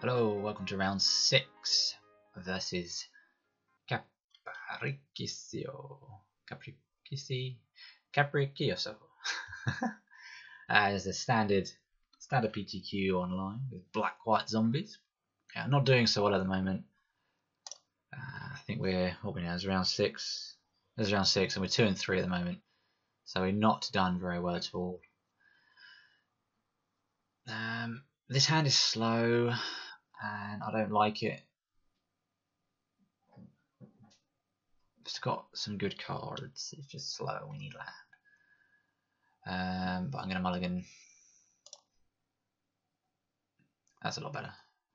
Hello, welcome to round 6 versus Capricioso. As a standard PTQ online with black-white zombies. Not doing so well at the moment. I think we're it's round 6. This is round 6 and we're 2 and 3 at the moment. So we're not done very well at all. This hand is slow and I don't like it. It's got some good cards, it's just slow, we need land. But I'm going to mulligan. That's a lot better.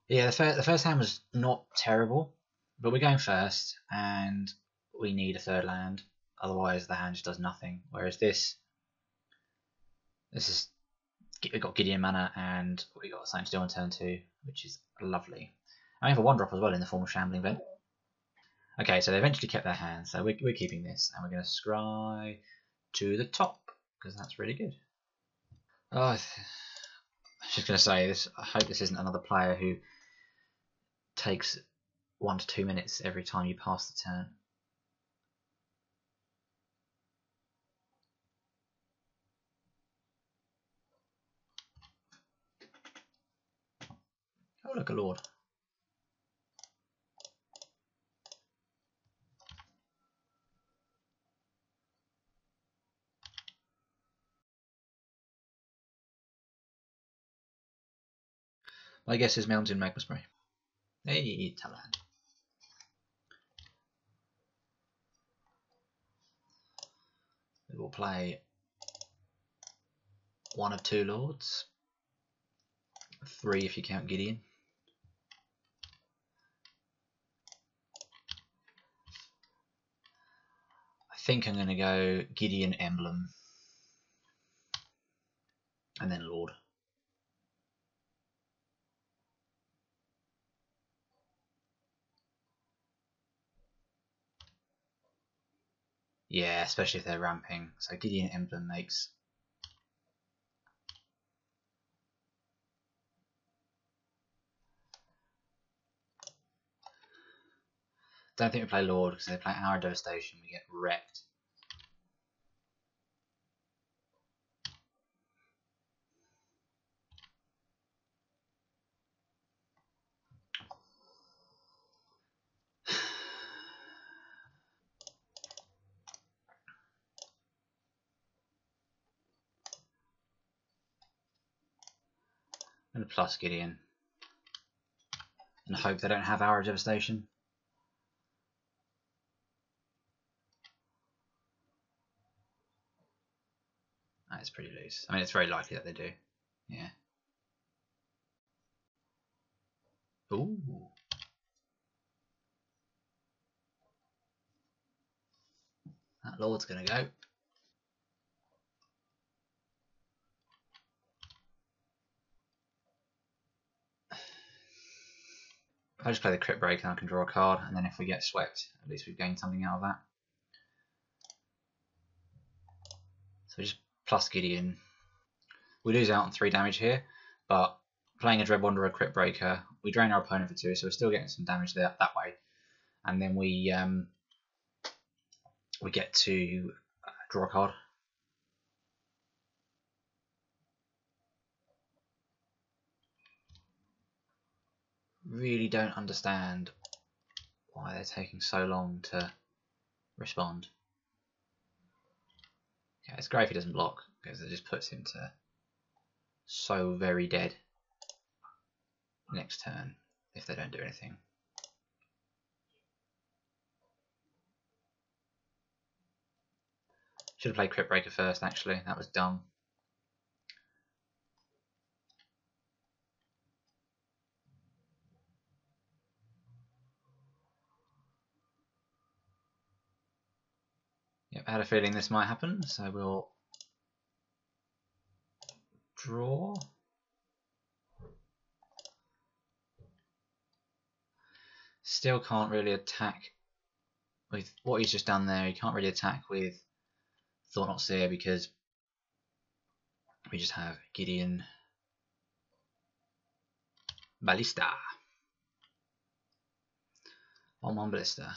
Yeah, the first hand was not terrible, but we're going first and we need a third land, otherwise the hand just does nothing. Whereas this is, we've got Gideon mana and we got something to do on turn 2, which is lovely. And we have a 1-drop as well in the form of Shambling Vent. Okay, so they eventually kept their hand, so we're keeping this, and we're going to scry to the top, because that's really good. Oh, I was just going to say, I hope this isn't another player who takes 1 to 2 minutes every time you pass the turn. Oh, look, a Lord. My guess is Mountain Magma Spray. Hey, Talland. We will play 1 of 2 Lords. 3 if you count Gideon. I think I'm going to go Gideon Emblem. And then Lord. Yeah, especially if they're ramping. So Gideon Emblem makes... Don't think we play Lord, because if they play Hour of Devastation, we get wrecked. I'm going to plus Gideon. And hope they don't have Hour of Devastation. That's pretty loose. I mean, it's very likely that they do. Yeah. Ooh. That Lord's going to go. If I just play the Cryptbreaker, I can draw a card, and then if we get swept, at least we've gained something out of that. So we just plus Gideon. We lose out on 3 damage here, but playing a Dread Wanderer Cryptbreaker, we drain our opponent for 2, so we're still getting some damage there that way. And then we get to draw a card. Really don't understand why they're taking so long to respond. Yeah, it's great if he doesn't block, because it just puts him to so very dead next turn if they don't do anything. Should have played Cryptbreaker first, actually. That was dumb. Yep, I had a feeling this might happen, so we'll draw. Still can't really attack with what he's just done there. He can't really attack with Thought Not Seer because we just have Gideon Ballista. 1/1 Ballista.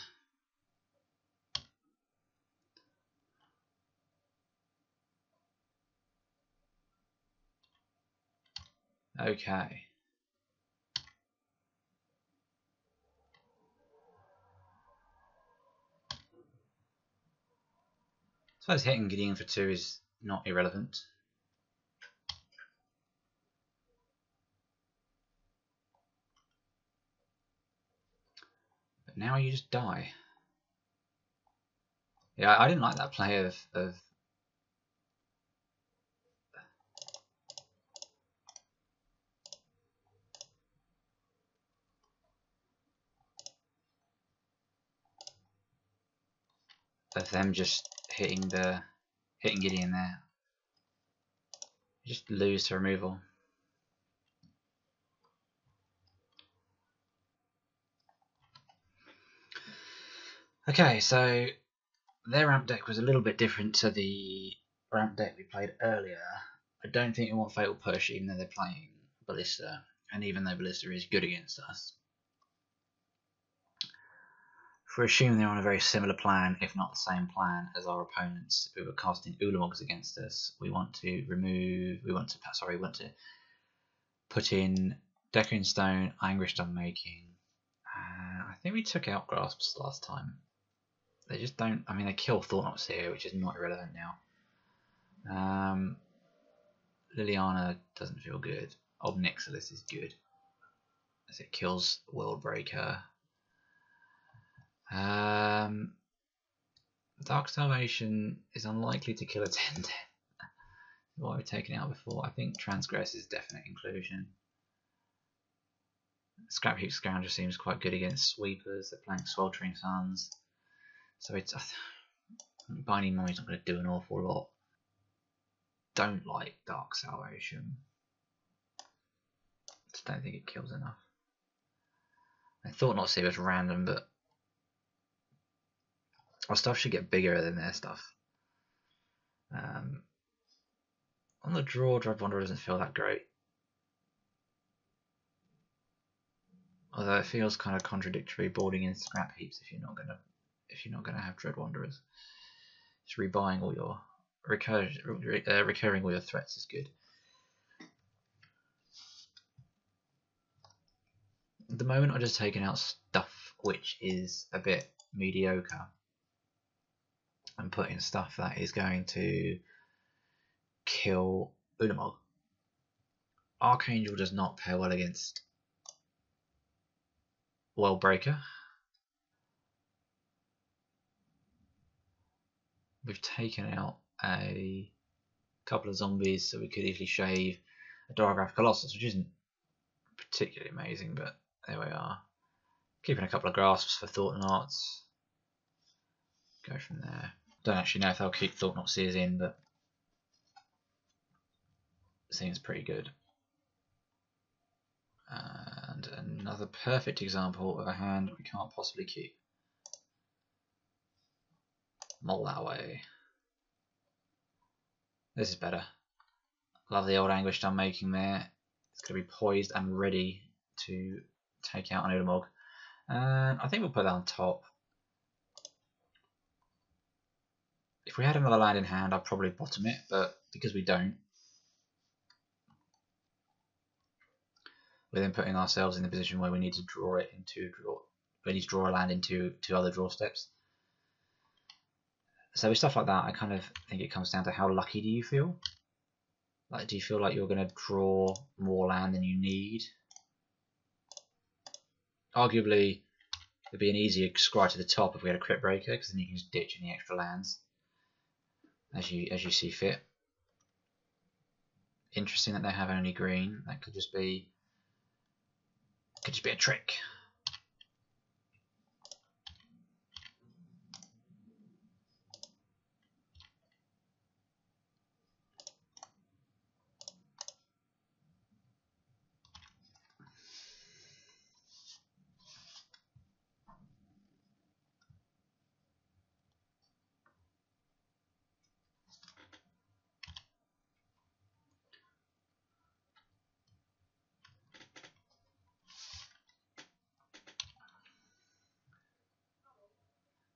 Okay. I suppose hitting Gideon for 2 is not irrelevant. But now you just die. Yeah, I didn't like that play of them just hitting Gideon there. You just lose to removal. Okay, so their ramp deck was a little bit different to the ramp deck we played earlier. I don't think we want Fatal Push, even though they're playing Ballista, and even though Ballista is good against us. If we're assuming they're on a very similar plan, if not the same plan as our opponents, who were casting Ulamogs against us, we want to put in Deckering Stone, Anguished Unmaking. I think we took out Grasps last time. They just don't. I mean, they kill Thought-Knot here, which is not irrelevant now. Liliana doesn't feel good. Ob Nixilis is good, as it kills Worldbreaker. Dark Salvation is unlikely to kill a 10-10. What we've taken out before. I think Transgress is definite inclusion. Scrapheap Scrounger seems quite good against sweepers. They're playing Sweltering Suns, so it's Binding Mummy's not going to do an awful lot. Don't like Dark Salvation. Just don't think it kills enough. I thought not to see it was random, but our stuff should get bigger than their stuff. On the draw, Dread Wanderer doesn't feel that great. Although it feels kind of contradictory boarding in scrap heaps if you're not gonna have Dread Wanderers. Just rebuying all your recurring all your threats is good. At the moment, I'm just taking out stuff which is a bit mediocre and putting stuff that is going to kill Ulamog. Archangel does not pair well against Worldbreaker. We've taken out a couple of zombies, so we could easily shave a Diregraf Colossus, which isn't particularly amazing, but there we are. Keeping a couple of grasps for Thought-Knots. Go from there. Don't actually know if they'll keep Thought-Knot in, but it seems pretty good. And another perfect example of a hand we can't possibly keep. Mull that away. This is better. Love the old Anguished Unmaking there. It's going to be poised and ready to take out an Ulamog. And I think we'll put that on top. If we had another land in hand, I'd probably bottom it, but because we don't, we're then putting ourselves in the position where we need to draw it into draw. We need to draw a land into 2 other draw steps. So with stuff like that, I kind of think it comes down to how lucky do you feel. Like, do you feel like you're going to draw more land than you need? Arguably, it'd be an easier scry to the top if we had a Cryptbreaker, because then you can just ditch any extra lands as you see fit. Interesting that they have only green. That could just be a trick.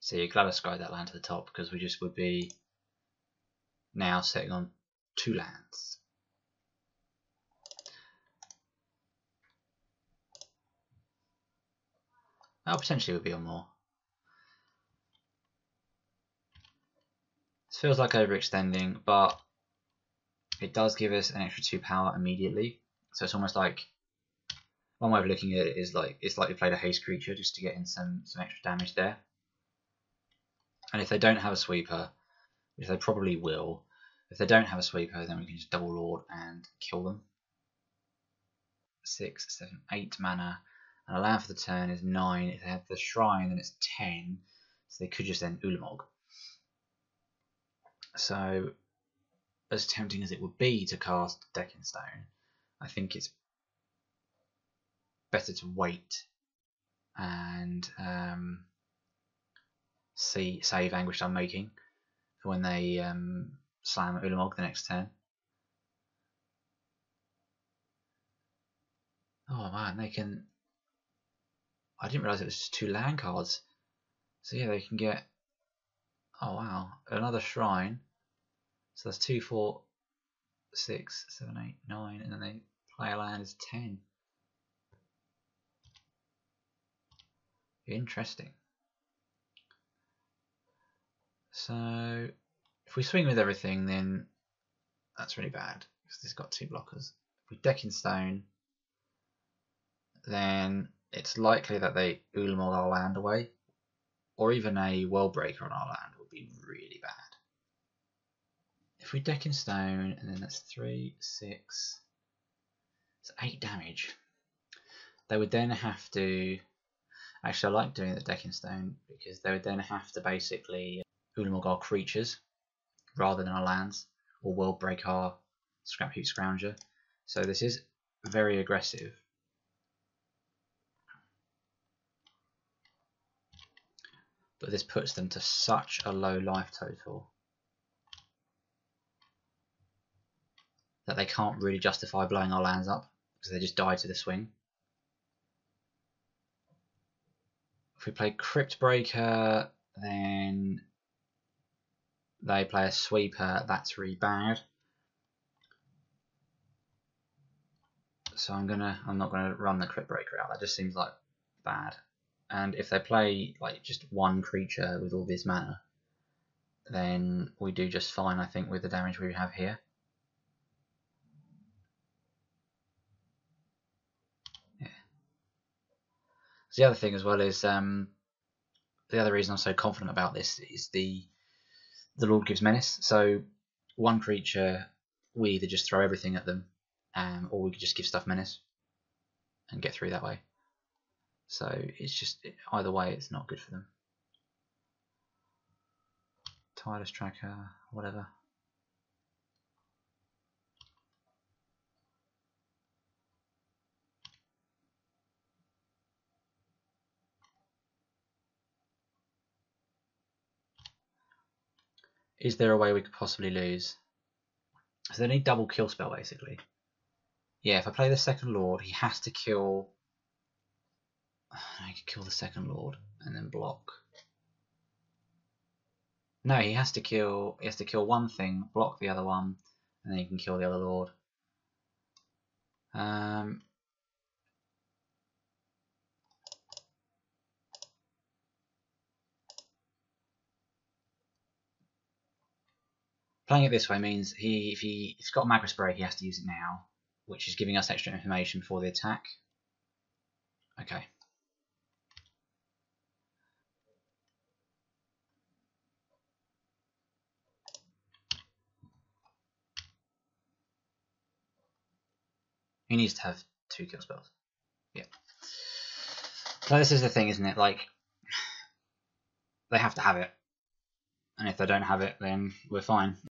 So you're glad I skied that land to the top, because we just would be now sitting on 2 lands. Oh, potentially would be on more. This feels like overextending, but it does give us an extra 2 power immediately. So it's almost like, one way of looking at it is like it's like we played a haste creature just to get in some extra damage there. And if they don't have a sweeper, which they probably will, if they don't have a sweeper, then we can just double lord and kill them. 6, 7, 8 mana, and a land for the turn is 9. If they have the shrine, then it's 10. So they could just then Ulamog. So, as tempting as it would be to cast Decking Stone, I think it's better to wait and save Anguished Unmaking for when they slam Ulamog the next turn. Oh man, they can. I didn't realise it was just 2 land cards. So yeah, they can get. Oh wow, another shrine. So that's 2, 4, 6, 7, 8, 9, and then they play a land as 10. Interesting. So if we swing with everything, then that's really bad because it's got 2 blockers. If we deck in stone, then it's likely that they Ulamog our land away, or even a Worldbreaker on our land would be really bad. If we deck in stone, and then that's 3, 6, it's 8 damage. They would then have to. Actually, I like doing the deck in stone because they would then have to basically Ulamog our creatures rather than our lands, or Worldbreak our Scrapheap Scrounger. So this is very aggressive. But this puts them to such a low life total that they can't really justify blowing our lands up because they just die to the swing. If we play Cryptbreaker, then they play a sweeper. That's really bad. So I'm not gonna run the Cryptbreaker out. That just seems like bad. And if they play like just 1 creature with all this mana, then we do just fine, I think, with the damage we have here. Yeah. So the other thing as well is the other reason I'm so confident about this is the Lord gives menace. So 1 creature, we either just throw everything at them, or we could just give stuff menace and get through that way. So it's just, either way, it's not good for them. Tireless Tracker, whatever. Is there a way we could possibly lose? So they need double kill spell basically. Yeah, if I play the second Lord, he has to kill. I could kill the second Lord and then block. No, he has to kill. He has to kill 1 thing, block the other one, and then he can kill the other Lord. Playing it this way means if he's got Magma Spray, he has to use it now, which is giving us extra information for the attack. Okay. He needs to have 2 kill spells. Yeah. So this is the thing, isn't it? Like, they have to have it. And if they don't have it, then we're fine.